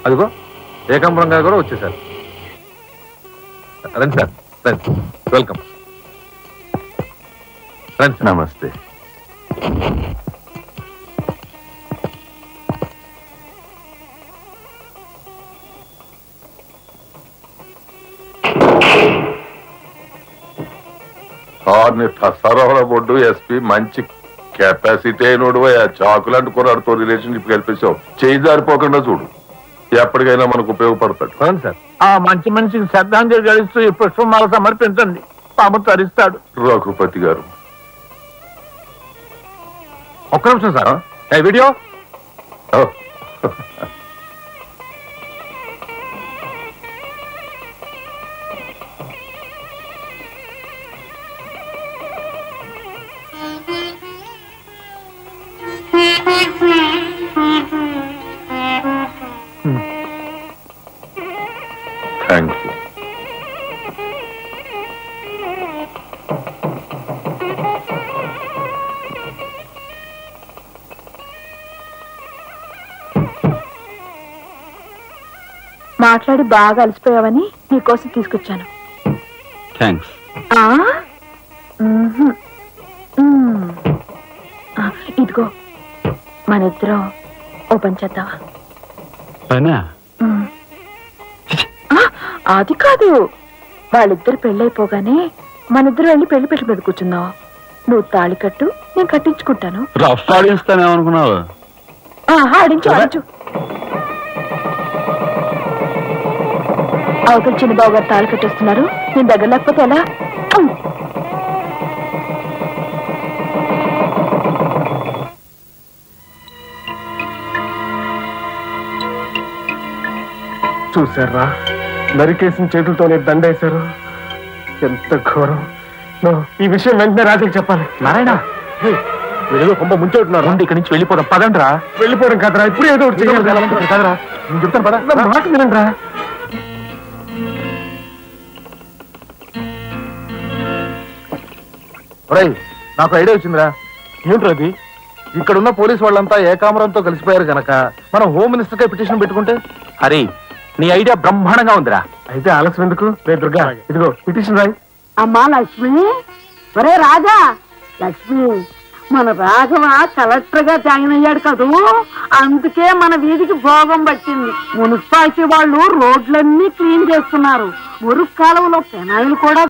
అదిగో ఏకాంబరం గారు కూడా వచ్చేసారు. రండి సార్, రండి. వెల్కమ్. రండి. నమస్తే. సరవర బొడ్డు ఎస్పీ మంచి కెపాసిటీ అయినోడు చాకులు అంటుకున్నాడుతో రిలేషన్షిప్ కల్పించావు. చేయి జారిపోకుండా చూడు, ఎప్పటికైనా మనకు ఉపయోగపడతాడు. అవును సార్. ఆ మంచి మనిషికి శ్రద్ధాంజలి గడిస్తూ ఈ పుష్పమాల సమర్పించండి, పాము తరిస్తాడు. రఘుపతి గారు ఒక్క నిమిషం సార్. Video thank you. మాట్లాడి బాగా అలసిపోయావని నీకోసం తీసుకొచ్చాను. థ్యాంక్స్. ఇదిగో మన ఇద్దరం ఓ పని చేద్దావా? పనా? అది కాదు, వాళ్ళిద్దరు పెళ్ళైపోగానే మనిద్దరు వెళ్ళి పెళ్లి పెళ్లి మీద కూర్చుందాం. నువ్వు తాళి కట్టు, నేను కట్టించుకుంటాను. రఫ్ ఆడిస్తానేమనుకున్నావు? ఆడించు ఆడించు. అవతల చిన్నబాబు గారు తాళి కట్టేస్తున్నారు, నేను దగ్గర లేకపోతే ఎలా? చూసారా, నరికేసిన చేతులతోనే దండేశారు. ఎంత ఘోరం. ఈ విషయం వెంటనే రాజుకి చెప్పాలి. నారాయణ, వీళ్ళు కొంప ముంచెట్టున్నారు. ఇక్కడి నుంచి వెళ్ళిపోదాం. పదండ్రా. వెళ్ళిపోవడం కదరా, ఇప్పుడు ఏదో ఒకటి చేయాలి కదరా. నేను చెప్తాను పద. మాట వినండి రా. నాకు ఐడియా వచ్చిందిరా. ఏంట్రా అది? ఇక్కడున్న పోలీసు వాళ్ళంతా ఏకామరంతో కలిసిపోయారు గనక మనం హోమ్ మినిస్టర్ కే పిటిషన్ పెట్టుకుంటే. హరి, నీ ఐడియా బ్రహ్మాండంగా ఉందిరా. అయితే ఆలస్యం ఎందుకు? రే దుర్గా, ఇదిగో పిటిషన్ రాయి. అమ్మా లక్ష్మి, ఒరే రాజా, లక్ష్మి, మన రాఘవ కలెక్టర్ గా జాయిన్ అయ్యాడు కదూ, అందుకే మన వీధికి భోగం పట్టింది. మున్సిపాలిటీ వాళ్ళు రోడ్లన్నీ క్లీన్ చేస్తున్నారు. మురుగు కాలువలో పెనాయిలు కూడా